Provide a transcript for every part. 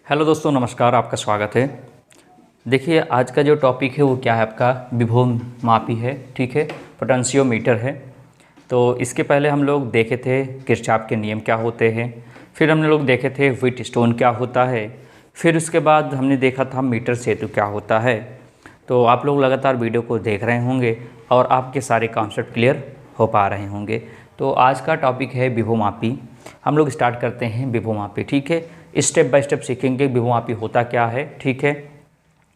Hello दोस्तों, नमस्कार। आपका स्वागत है। देखिए, आज का जो टॉपिक है वो क्या है, आपका विभव मापी है। ठीक है, पोटेंशियोमीटर है। तो इसके पहले हम लोग देखे थे किरचॉफ के नियम क्या होते हैं, फिर हमने लोग देखे थे व्हीटस्टोन क्या होता है, फिर उसके बाद हमने देखा था मीटर सेतु क्या होता है। तो आप लोग लगातार वीडियो को देख रहे होंगे और आपके सारे कॉन्सेप्ट क्लियर हो पा रहे होंगे। तो आज का टॉपिक है विभव मापी। हम लोग स्टार्ट करते हैं विभव मापी। ठीक है, स्टेप बाय स्टेप सीखेंगे विभव मापी होता क्या है। ठीक है,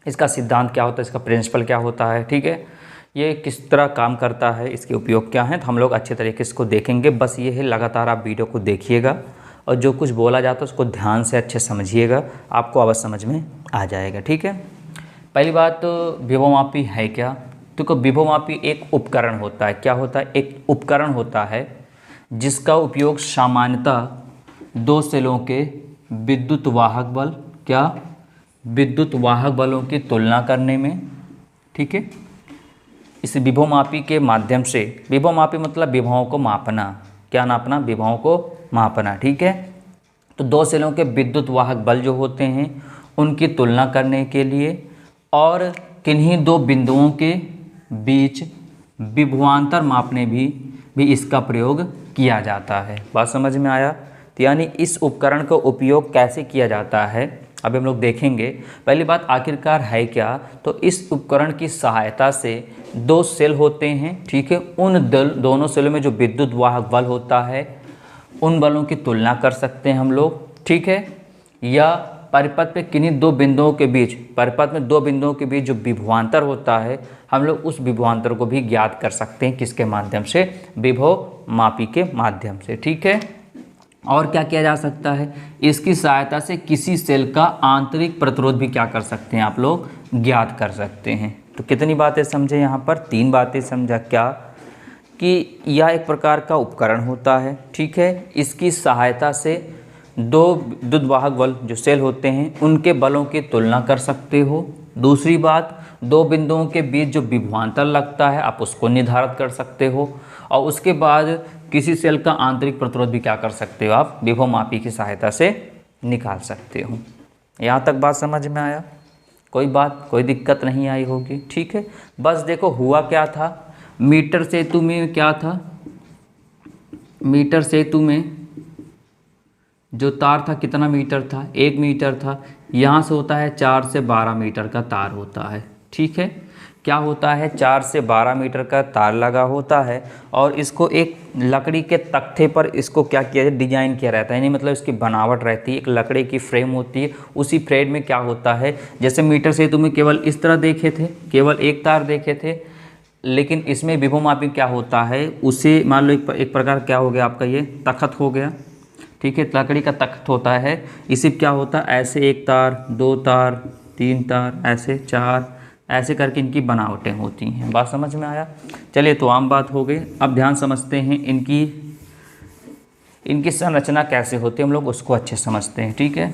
इसका सिद्धांत क्या होता है, इसका प्रिंसिपल क्या होता है। ठीक है, ये किस तरह काम करता है, इसके उपयोग क्या हैं, तो हम लोग अच्छे तरीके से इसको देखेंगे। बस ये है, लगातार आप वीडियो को देखिएगा और जो कुछ बोला जाता है उसको ध्यान से अच्छे समझिएगा, आपको अवश्य समझ में आ जाएगा। ठीक है, पहली बात तो विभव मापी है क्या। तो विभव मापी एक उपकरण होता है। क्या होता है? एक उपकरण होता है जिसका उपयोग सामान्यतः दो सेलों के विद्युत वाहक बल, क्या, विद्युत वाहक बलों की तुलना करने में। ठीक है, इस विभव मापी के माध्यम से, विभव मापी मतलब विभवों को मापना। क्या नापना? विभवों को मापना। ठीक है, तो दो सेलों के विद्युत वाहक बल जो होते हैं उनकी तुलना करने के लिए और किन्हीं दो बिंदुओं के बीच विभवांतर मापने भी इसका प्रयोग किया जाता है। बात समझ में आया? तो यानी इस उपकरण का उपयोग कैसे किया जाता है अब हम लोग देखेंगे। पहली बात, आखिरकार है क्या, तो इस उपकरण की सहायता से दो सेल होते हैं। ठीक है, उन दोनों सेलों में जो विद्युत वाहक बल होता है उन बलों की तुलना कर सकते हैं हम लोग। ठीक है, या परिपथ में किन्हीं दो बिंदुओं के बीच, परिपथ में दो बिंदुओं के बीच जो विभवांतर होता है हम लोग उस विभवांतर को भी ज्ञात कर सकते हैं। किसके माध्यम से? विभव मापी के माध्यम से। ठीक है, और क्या किया जा सकता है, इसकी सहायता से किसी सेल का आंतरिक प्रतिरोध भी क्या कर सकते हैं, आप लोग ज्ञात कर सकते हैं। तो कितनी बातें समझे यहाँ पर? 3 बातें समझा। क्या कि यह एक प्रकार का उपकरण होता है। ठीक है, इसकी सहायता से दो विद्युत वाहक बल जो सेल होते हैं उनके बलों की तुलना कर सकते हो। दूसरी बात, दो बिंदुओं के बीच जो विभवांतर लगता है आप उसको निर्धारित कर सकते हो। और उसके बाद किसी सेल का आंतरिक प्रतिरोध भी क्या कर सकते हो, आप विभव मापी की सहायता से निकाल सकते हो। यहाँ तक बात समझ में आया? कोई बात, कोई दिक्कत नहीं आई होगी। ठीक है, बस देखो हुआ क्या था, मीटर सेतु में क्या था, मीटर सेतु में जो तार था कितना मीटर था? 1 मीटर था। यहाँ से होता है 4 से 12 मीटर का तार होता है। ठीक है, क्या होता है, 4 से 12 मीटर का तार लगा होता है और इसको एक लकड़ी के तख्ते पर इसको क्या किया जाए, डिजाइन किया रहता है। यानी मतलब इसकी बनावट रहती है, एक लकड़ी की फ्रेम होती है। उसी फ्रेम में क्या होता है, जैसे मीटर से तुम्हें केवल इस तरह देखे थे, केवल एक तार देखे थे, लेकिन इसमें विभव मापी क्या होता है, उसे मान लो एक प्रकार क्या हो गया आपका, ये तख्त हो गया। ठीक है, लकड़ी का तख्त होता है, इसी क्या होता है, ऐसे एक तार, 2 तार, 3 तार, ऐसे 4, ऐसे करके इनकी बनावटें होती हैं। बात समझ में आया? चलिए, तो आम बात हो गई। अब ध्यान समझते हैं इनकी संरचना कैसे होती है, हम लोग उसको अच्छे समझते हैं। ठीक है,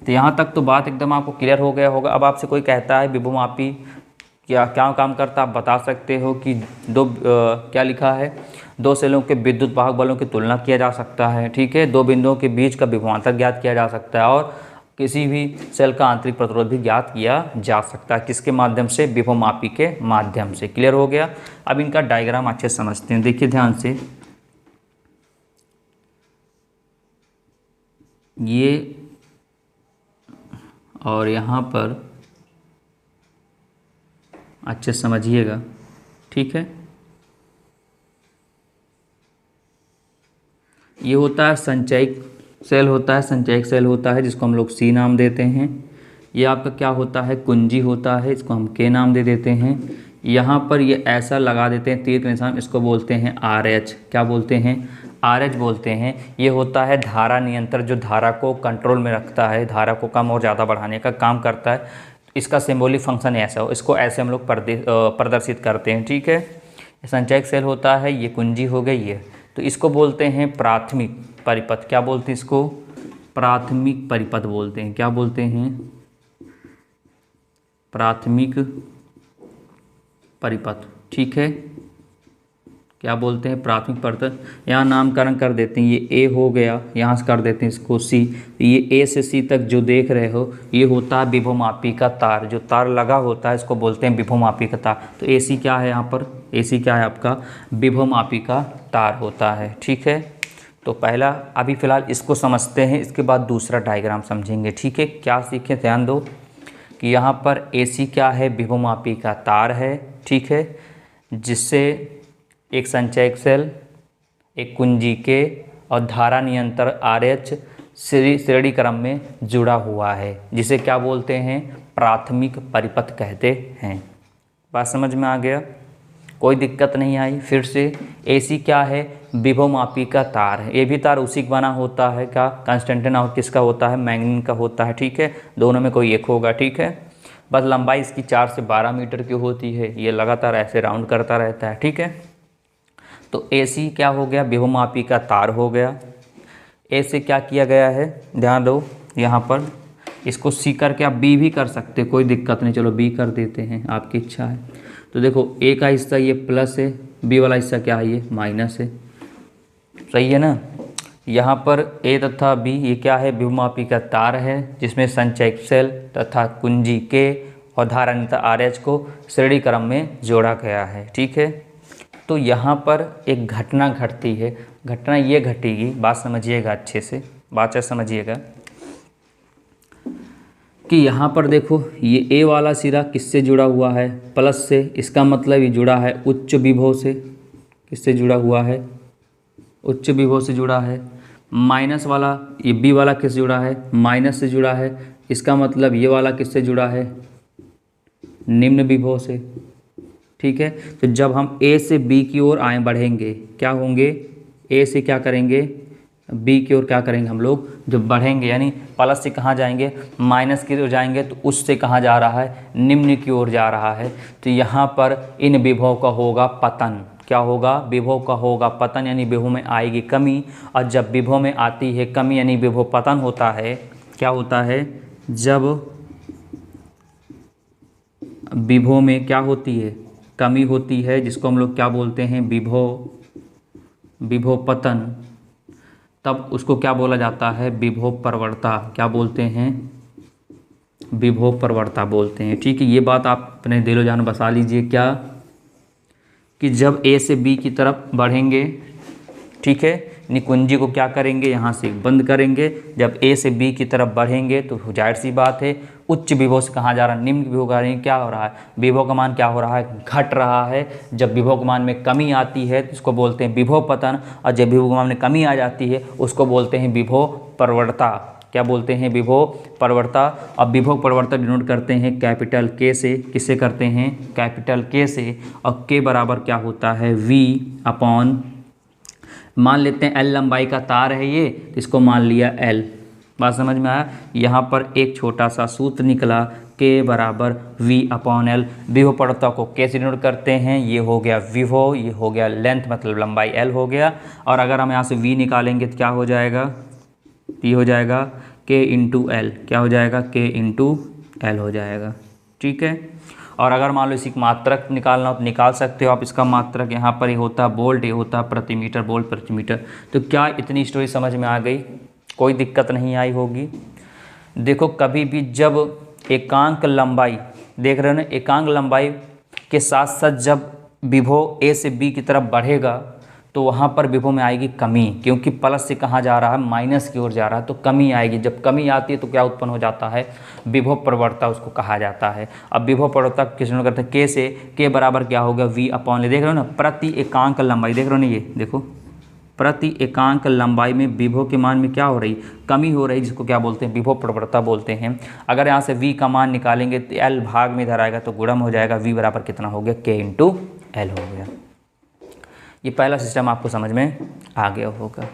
तो यहाँ तक तो बात एकदम आपको क्लियर हो गया होगा। अब आपसे कोई कहता है विभव मापी क्या क्या काम करता है, आप बता सकते हो कि क्या लिखा है, दो सेलों के विद्युत वाहक बलों की तुलना किया जा सकता है। ठीक है, दो बिंदुओं के बीच का विभवांतर ज्ञात किया जा सकता है और किसी भी सेल का आंतरिक प्रतिरोध भी ज्ञात किया जा सकता है। किसके माध्यम से? विभव मापी के माध्यम से। क्लियर हो गया? अब इनका डायग्राम अच्छे समझते हैं, देखिए ध्यान से। ये और यहाँ पर अच्छे समझिएगा। ठीक है, ये होता है संचयिक सेल होता है, संचयिक सेल होता है जिसको हम लोग सी नाम देते हैं। ये आपका क्या होता है, कुंजी होता है, इसको हम के नाम दे देते हैं। यहाँ पर ये ऐसा लगा देते हैं तीर के निशान, इसको बोलते हैं आर एच। क्या बोलते हैं? आर एच बोलते हैं। ये होता है धारा नियंत्रण, जो धारा को कंट्रोल में रखता है, धारा को कम और ज़्यादा बढ़ाने का काम करता है। इसका सिंबॉलिक फंक्शन ऐसा हो, इसको ऐसे हम लोग प्रदर्शित करते हैं। ठीक है, संचयक सेल होता है, ये कुंजी हो गई ये, तो इसको बोलते हैं प्राथमिक परिपथ। क्या बोलते हैं इसको? प्राथमिक परिपथ बोलते हैं। क्या बोलते हैं? प्राथमिक परिपथ। ठीक है, क्या बोलते हैं, प्राथमिक परत। यहाँ नामकरण कर देते हैं, ये ए हो गया, यहाँ से कर देते हैं इसको सी। ये ए से सी तक जो देख रहे हो ये होता है विभवमापी का तार, जो तार लगा होता है इसको बोलते हैं विभवमापी का तार। तो ए सी क्या है, यहाँ पर ए सी क्या है आपका, विभवमापी का तार होता है। ठीक है, तो पहला अभी फ़िलहाल इसको समझते हैं, इसके बाद दूसरा डायग्राम समझेंगे। ठीक है, क्या सीखें, ध्यान दो कि यहाँ पर ए सी क्या है, विभवमापी का तार है। ठीक है, जिससे एक संचयक सेल, एक कुंजी के और धारा नियंत्रण RH श्रेणी क्रम में जुड़ा हुआ है, जिसे क्या बोलते हैं, प्राथमिक परिपथ कहते हैं। बात समझ में आ गया, कोई दिक्कत नहीं आई। फिर से AC क्या है, विभवमापी का तार है। ये भी तार उसी का बना होता है, क्या कंस्टेंटिन और किसका होता है, मैग्नीन का होता है। ठीक है, दोनों में कोई एक होगा। ठीक है, बस लंबाई इसकी 4 से 12 मीटर की होती है। ये लगातार ऐसे राउंड करता रहता है। ठीक है, तो AC क्या हो गया, विभवमापी का तार हो गया। ए से क्या किया गया है, ध्यान दो, यहाँ पर इसको C करके आप B भी कर सकते, कोई दिक्कत नहीं, चलो B कर देते हैं, आपकी इच्छा है। तो देखो A का हिस्सा ये प्लस है, B वाला हिस्सा क्या है, ये माइनस है। सही है ना। यहाँ पर A तथा B ये क्या है, विभवमापी का तार है, जिसमें संचयक सेल तथा कुंजी के और धारा नियंत्रण RH को श्रेणी क्रम में जोड़ा गया है। ठीक है, तो यहाँ पर एक घटना घटती है, घटना ये घटेगी, बात समझिएगा अच्छे से, बात समझिएगा कि यहाँ पर देखो ये A वाला सिरा किससे जुड़ा हुआ है, प्लस से। इसका मतलब ये जुड़ा है उच्च विभव से। किससे जुड़ा हुआ है, उच्च विभव से जुड़ा है। माइनस वाला, ये B वाला किससे जुड़ा है, माइनस से जुड़ा है। इसका मतलब ये वाला किससे जुड़ा है, निम्न विभव से। ठीक है, तो जब हम A से B की ओर आए बढ़ेंगे, क्या होंगे, A से क्या करेंगे, B की ओर क्या करेंगे हम लोग, जब बढ़ेंगे यानी प्लस से कहाँ जाएंगे, माइनस की ओर जाएंगे, तो उससे कहाँ जा रहा है, निम्न की ओर जा रहा है। तो यहाँ पर इन विभव का होगा पतन। क्या होगा, विभव का होगा पतन, यानी विभव में आएगी कमी। और जब विभव में आती है कमी यानी विभव पतन होता है, क्या होता है, जब विभव में क्या होती है, कमी होती है, जिसको हम लोग क्या बोलते हैं, विभव पतन, तब उसको क्या बोला जाता है, विभव प्रवणता। क्या बोलते हैं, विभव प्रवणता बोलते हैं। ठीक है, ये बात आप अपने दिलो जान बसा लीजिए, क्या कि जब A से B की तरफ बढ़ेंगे, ठीक है, निकुंजी को क्या करेंगे, यहाँ से बंद करेंगे। जब A से B की तरफ बढ़ेंगे तो जाहिर सी बात है उच्च विभव से कहाँ जा रहा है, निम्न विभव का क्या हो रहा है, विभव का मान क्या हो रहा है, घट रहा है। जब विभव के मान में कमी आती है तो उसको बोलते हैं विभव पतन, और जब विभव के मान में कमी आ जाती है उसको बोलते हैं विभव प्रवणता। क्या बोलते हैं, विभव प्रवणता। अब विभव प्रवणता डिनोट करते हैं कैपिटल K से। किससे करते हैं, कैपिटल K से। और K बराबर क्या होता है, V अपॉन, मान लेते हैं L लंबाई का तार है ये, तो इसको मान लिया L। बात समझ में आया। यहाँ पर एक छोटा सा सूत्र निकला, K बराबर V अपॉन L। विभव प्रवणता को K से डिनोट करते हैं, ये हो गया विभव, ये हो गया लेंथ मतलब लंबाई L हो गया। और अगर हम यहाँ से V निकालेंगे तो क्या हो जाएगा, ये हो जाएगा K इंटू L। क्या हो जाएगा, K इंटू L हो जाएगा। ठीक है, और अगर मान लो इसी मात्रक निकालना हो तो निकाल सकते हो आप। इसका मात्रक यहाँ पर ये होता है वोल्ट, ये होता है प्रति मीटर, वोल्ट प्रति मीटर। तो क्या इतनी स्टोरी समझ में आ गई, कोई दिक्कत नहीं आई होगी। देखो कभी भी जब एकांक लंबाई, देख रहे हो ना, एकांक लंबाई के साथ साथ जब विभव A से B की तरफ बढ़ेगा तो वहाँ पर विभव में आएगी कमी, क्योंकि प्लस से कहाँ जा रहा है, माइनस की ओर जा रहा है, तो कमी आएगी। जब कमी आती है तो क्या उत्पन्न हो जाता है, विभव प्रवणता उसको कहा जाता है। अब विभव प्रवणता किस में करते हैं, K से। K बराबर क्या होगा, V अपॉन, देख रहे हो ना, प्रति एकांक लंबाई, देख रहे हो ना, ये देखो प्रति एकांक लंबाई में विभव के मान में क्या हो रही, कमी हो रही, जिसको क्या बोलते हैं, विभव प्रवणता बोलते हैं। अगर यहाँ से V का मान निकालेंगे तो L भाग में इधर आएगा तो गुणम हो जाएगा, V बराबर कितना हो गया, K इंटू L हो गया। ये पहला सिस्टम आपको समझ में आ गया होगा।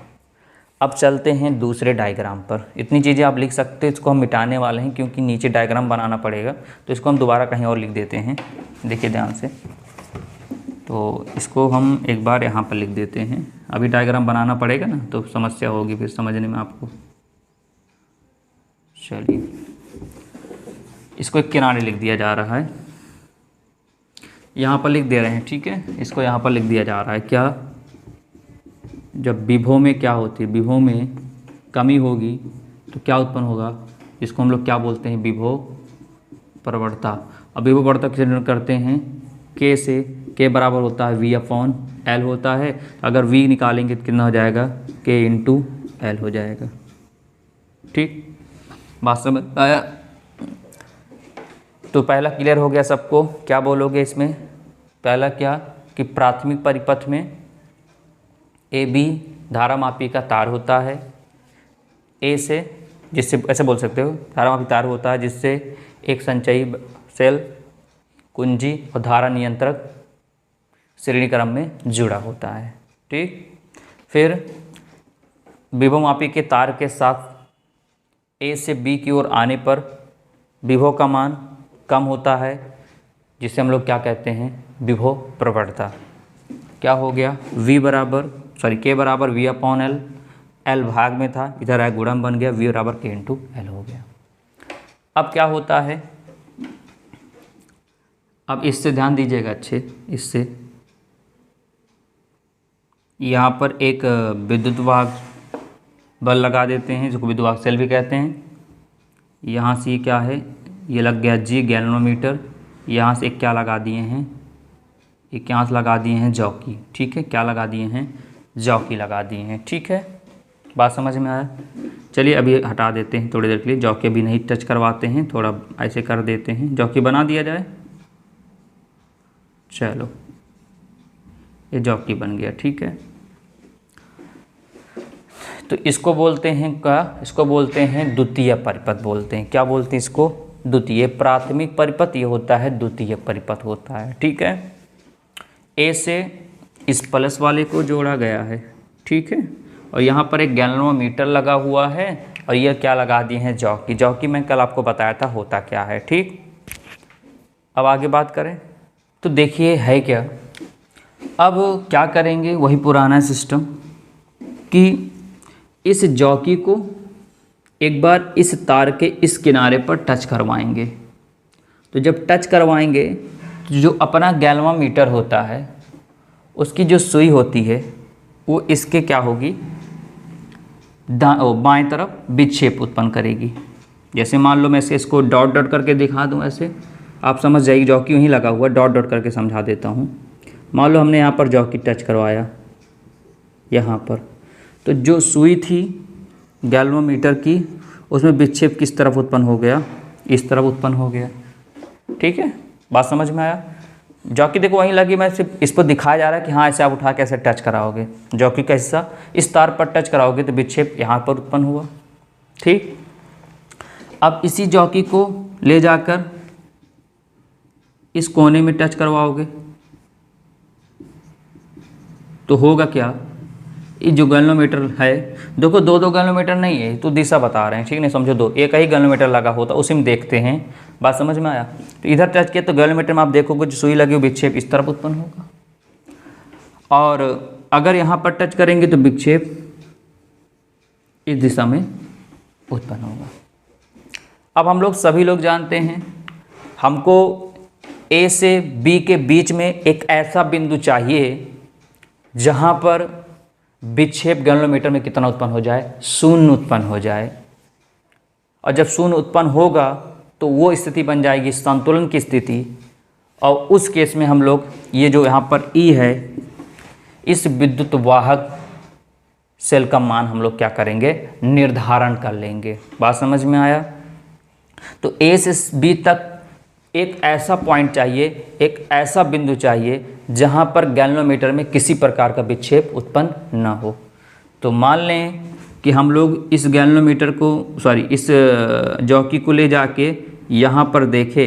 अब चलते हैं दूसरे डायग्राम पर। इतनी चीज़ें आप लिख सकते हैं, इसको हम मिटाने वाले हैं क्योंकि नीचे डायग्राम बनाना पड़ेगा, तो इसको हम दोबारा कहीं और लिख देते हैं। देखिए ध्यान से, तो इसको हम एक बार यहाँ पर लिख देते हैं। अभी डायग्राम बनाना पड़ेगा ना, तो समस्या होगी फिर समझने में आपको। चलिए, इसको एक किनारे लिख दिया जा रहा है। यहाँ पर लिख दे रहे हैं, ठीक है। इसको यहाँ पर लिख दिया जा रहा है क्या, जब विभव में क्या होती है, विभव में कमी होगी तो क्या उत्पन्न होगा, इसको हम लोग क्या बोलते हैं, विभव प्रवणता। अब विभव प्रवणता किसे डिनोट करते हैं, के से। के बराबर होता है V अपॉन L होता है। अगर V निकालेंगे तो कितना हो जाएगा, K इंटू L हो जाएगा। ठीक, बात समझ आया। तो पहला क्लियर हो गया सबको। क्या बोलोगे इसमें, पहला क्या कि प्राथमिक परिपथ में AB धारामापी का तार होता है, A से, जिससे ऐसे बोल सकते हो धारामापी तार होता है जिससे एक संचयी सेल, कुंजी और धारा नियंत्रक श्रेणी क्रम में जुड़ा होता है। ठीक, फिर विभवमापी के तार के साथ A से B की ओर आने पर विभव का मान कम होता है, जिसे हम लोग क्या कहते हैं, विभव प्रवणता। क्या हो गया, K बराबर V अपॉन L, L भाग में था, इधर आया गुणन बन गया, V बराबर K इंटू L हो गया। अब क्या होता है, अब इससे ध्यान दीजिएगा अच्छे, इससे यहाँ पर एक विद्युत वाहक बल लगा देते हैं, जिसको विद्युत वाहक सेल भी कहते हैं। यहाँ से ये क्या है, ये लग गया G गैल्वेनोमीटर। यहाँ से एक क्या लगा दिए हैं, एक यहाँ से लगा दिए हैं जॉकी। ठीक है, क्या लगा दिए हैं, जॉकी लगा दिए हैं। ठीक है, बात समझ में आया। चलिए अभी हटा देते हैं थोड़ी देर के लिए, जॉकी अभी नहीं टच करवाते हैं, थोड़ा ऐसे कर देते हैं, जॉकी बना दिया जाए। चलो, ये जॉकी बन गया। ठीक है, तो इसको बोलते हैं क्या, इसको बोलते हैं द्वितीय परिपथ बोलते हैं। क्या बोलते हैं इसको, द्वितीय। प्राथमिक परिपथ ये होता है, द्वितीय परिपथ होता है। ठीक है, ए से इस प्लस वाले को जोड़ा गया है। ठीक है, और यहाँ पर एक गैल्वेनोमीटर लगा हुआ है, और यह क्या लगा दिए हैं, जॉकी। जॉकी मैं कल आपको बताया था होता क्या है। ठीक, अब आगे बात करें तो देखिए है क्या। अब क्या करेंगे, वही पुराना सिस्टम कि इस जॉकी को एक बार इस तार के इस किनारे पर टच करवाएंगे। तो जब टच करवाएंगे तो जो अपना गैल्वेनोमीटर होता है उसकी जो सुई होती है वो इसके क्या होगी, बाएं तरफ विक्षेप उत्पन्न करेगी। जैसे मान लो मैं इसको डॉट डॉट करके दिखा दूं, ऐसे आप समझ जाइए, जॉकी वहीं लगा हुआ, डॉट डॉट करके समझा देता हूँ। मान लो हमने यहाँ पर जॉकी टच करवाया यहाँ पर, तो जो सुई थी गैल्वेनोमीटर की उसमें विक्षेप किस तरफ उत्पन्न हो गया, इस तरफ उत्पन्न हो गया। ठीक है, बात समझ में आया। जॉकी देखो वहीं लगी, मैं सिर्फ इस पर दिखाया जा रहा है कि हाँ ऐसे आप उठा के ऐसे टच कराओगे, जॉकी का हिस्सा इस तार पर टच कराओगे तो विक्षेप यहाँ पर उत्पन्न हुआ। ठीक, अब इसी जॉकी को ले जाकर इस कोने में टच करवाओगे तो होगा क्या, ये जो गैल्वेनोमीटर है, देखो दो गैल्वेनोमीटर नहीं है, तो दिशा बता रहे हैं। ठीक नहीं, समझो दो, एक ही गैल्वेनोमीटर लगा होता, उसी में देखते हैं। बात समझ में आया। तो इधर टच किया तो गैल्वेनोमीटर में आप देखोगे जो सुई लगी विक्षेप इस तरफ उत्पन्न होगा, और अगर यहाँ पर टच करेंगे तो विक्षेप इस दिशा में उत्पन्न होगा। अब हम लोग सभी लोग जानते हैं, हमको ए से बी के बीच में एक ऐसा बिंदु चाहिए जहाँ पर विक्षेप गैल्वेनोमीटर में कितना उत्पन्न हो जाए, शून्य उत्पन्न हो जाए। और जब शून्य उत्पन्न होगा तो वो स्थिति बन जाएगी संतुलन की स्थिति, और उस केस में हम लोग ये जो यहाँ पर ई है, इस विद्युत वाहक सेल का मान हम लोग क्या करेंगे, निर्धारण कर लेंगे। बात समझ में आया। तो ए से बी तक एक ऐसा पॉइंट चाहिए, एक ऐसा बिंदु चाहिए जहाँ पर गैल्वेनोमीटर में किसी प्रकार का विक्षेप उत्पन्न न हो। तो मान लें कि हम लोग इस गैल्वेनोमीटर को इस जॉकी को ले जाके यहाँ पर देखे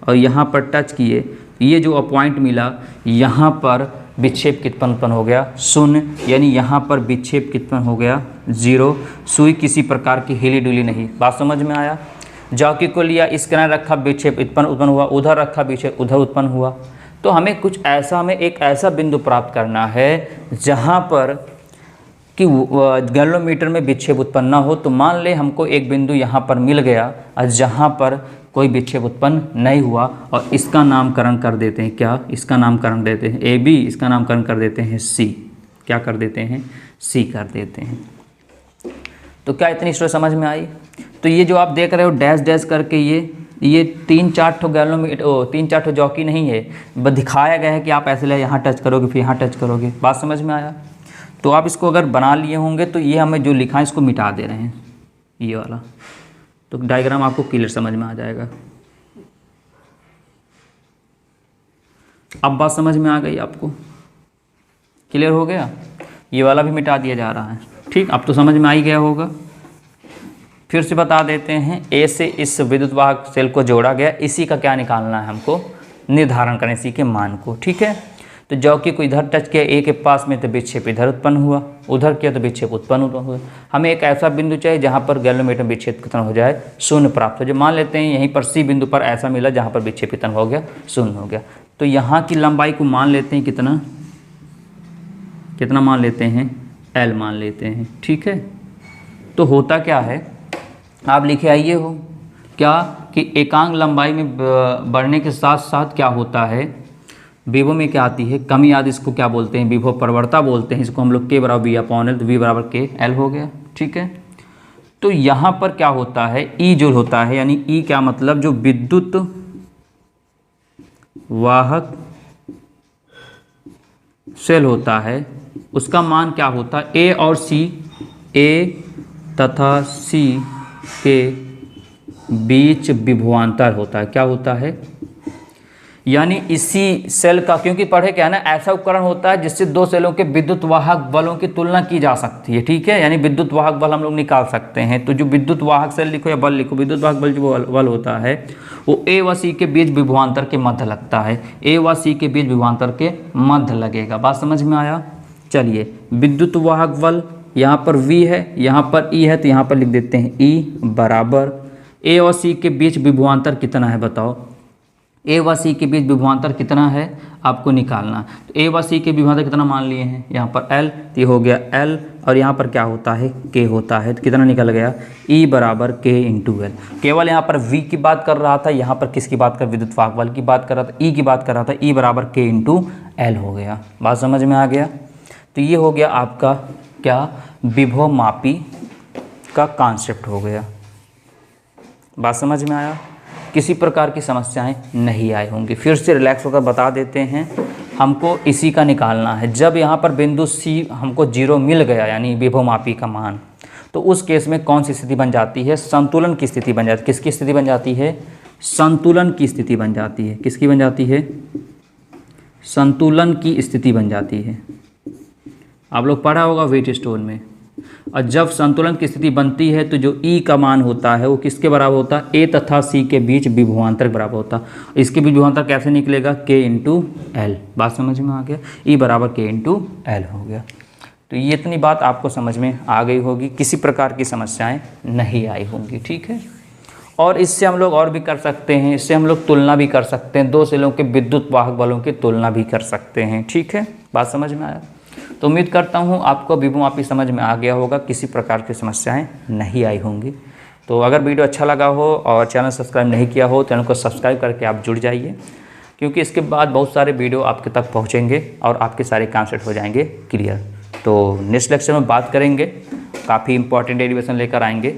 और यहाँ पर टच किए, ये जो पॉइंट मिला यहाँ पर विक्षेप कितना उत्पन्न हो गया, शून्य। यानी यहाँ पर विक्षेप कितना हो गया, 0। सुई किसी प्रकार की हिली डुली नहीं। बात समझ में आया। जॉकी को लिया, इस किनारे रखा, विक्षेप उत्पन्न हुआ, उधर रखा, विक्षेप उधर उत्पन्न हुआ। तो हमें कुछ ऐसा, हमें एक ऐसा बिंदु प्राप्त करना है जहाँ पर कि गैल्वेनोमीटर में विक्षेप उत्पन्न ना हो। तो मान ले हमको एक बिंदु यहाँ पर मिल गया, और जहाँ पर कोई विक्षेप उत्पन्न नहीं हुआ और इसका नामकरण कर देते हैं क्या, इसका नामकरण देते हैं AB, इसका नामकरण कर देते हैं C। क्या कर देते हैं, C कर देते हैं। तो क्या इतनी स्टोरी समझ में आई? तो ये जो आप देख रहे हो डैश डैश करके ये 3-4 ठो गैलोमीटर 3-4 ठो जॉकी नहीं है, बस दिखाया गया है कि आप ऐसे ले यहाँ टच करोगे फिर यहाँ टच करोगे। बात समझ में आया? तो आप इसको अगर बना लिए होंगे तो ये हमें जो लिखा है इसको मिटा दे रहे हैं ये वाला, तो डायग्राम आपको क्लियर समझ में आ जाएगा। अब बात समझ में आ गई आपको, क्लियर हो गया? ये वाला भी मिटा दिया जा रहा है, ठीक। अब तो समझ में आ ही गया होगा। फिर से बता देते हैं, ए से इस विद्युत वाहक सेल को जोड़ा गया, इसी का क्या निकालना है हमको, निर्धारण करें इसी के मान को, ठीक है। तो जॉकी को इधर टच किया ए के पास में तो विक्षेप इधर उत्पन्न हुआ, उधर किया तो विक्षेप उत्पन्न हुआ। हमें एक ऐसा बिंदु चाहिए जहाँ पर गैलोमीटर विक्षेप कितना हो जाए, शून्य प्राप्त हो जाए। मान लेते हैं यहीं पर सी बिंदु पर ऐसा मिला जहाँ पर विक्षेप कितना हो गया, शून्य हो गया। तो यहाँ की लंबाई को मान लेते हैं कितना मान लेते हैं, L मान लेते हैं, ठीक है। तो होता क्या है, आप लिखे आइए हो क्या कि एकांक लंबाई में बढ़ने के साथ साथ क्या होता है, विभव में क्या आती है कमी आदि, इसको क्या बोलते हैं, विभव प्रवणता बोलते हैं। इसको हम लोग K बराबर V/L, तो V बराबर KL हो गया, ठीक है। तो यहाँ पर क्या होता है, E जो होता है, यानी E क्या मतलब, जो विद्युत वाहक सेल होता है उसका मान क्या होता है, A और C, A तथा C के बीच विभवांतर होता है। क्या होता है, यानी इसी सेल का, क्योंकि पढ़े क्या है ना, ऐसा उपकरण होता है जिससे दो सेलों के विद्युत वाहक बलों की तुलना की जा सकती है, ठीक है। यानी विद्युत वाहक बल हम लोग निकाल सकते हैं। तो जो विद्युत वाहक सेल लिखो या बल लिखो, विद्युत वाहक बल जो बल होता है वो A व C के बीच विभवांतर के मध्य लगता है, A व C के बीच विभवांतर के मध्य लगेगा। बात समझ में आया? चलिए, विद्युत वाहक बल यहाँ पर V है, यहाँ पर E है, तो यहाँ पर लिख देते हैं E बराबर A और C के बीच विभवांतर कितना है बताओ, A व C के बीच विभवांतर कितना है आपको निकालना। तो A व C के विभवांतर कितना मान लिए हैं, यहाँ पर L, तो ये हो गया L, और यहाँ पर क्या होता है K होता है, तो कितना निकल गया E बराबर K × L। केवल यहाँ पर V की बात कर रहा था, यहाँ पर किसकी बात कर, विद्युत वाहक बल की बात कर रहा था, E की बात कर रहा था, E बराबर K × L हो गया। बात समझ में आ गया? तो ये हो गया आपका क्या, विभव मापी का कॉन्सेप्ट हो गया। बात समझ में आया? किसी प्रकार की समस्याएं नहीं आई होंगी। फिर से रिलैक्स होकर बता देते हैं, हमको इसी का निकालना है। जब यहाँ पर बिंदु C हमको 0 मिल गया, यानी विभव मापी का मान, तो उस केस में कौन सी स्थिति बन जाती है, संतुलन की स्थिति बन जाती है। किसकी स्थिति बन जाती है, संतुलन की स्थिति बन जाती है। किसकी बन जाती है, संतुलन की स्थिति बन जाती है। आप लोग पढ़ा होगा व्हीटस्टोन में। और जब संतुलन की स्थिति बनती है तो जो E का मान होता है वो किसके बराबर होता है, A तथा C के बीच विभवांतर के बराबर होता है। इसके बीच विभवांतर कैसे निकलेगा, K × L। बात समझ में आ गया, E बराबर K × L हो गया। तो ये इतनी बात आपको समझ में आ गई होगी, किसी प्रकार की समस्याएं नहीं आई होंगी, ठीक है। और इससे हम लोग और भी कर सकते हैं, इससे हम लोग तुलना भी कर सकते हैं, दो सेलों के विद्युत वाहक बलों की तुलना भी कर सकते हैं, ठीक है। बात समझ में आया? तो उम्मीद करता हूँ आपको विभव मापी समझ में आ गया होगा, किसी प्रकार की समस्याएं नहीं आई होंगी। तो अगर वीडियो अच्छा लगा हो और चैनल सब्सक्राइब नहीं किया हो, चैनल को सब्सक्राइब करके आप जुड़ जाइए, क्योंकि इसके बाद बहुत सारे वीडियो आपके तक पहुँचेंगे और आपके सारे कॉन्सेप्ट हो जाएंगे क्लियर। तो नेक्स्ट लेक्चर में बात करेंगे, काफ़ी इंपॉर्टेंट डेरिवेशन लेकर आएंगे।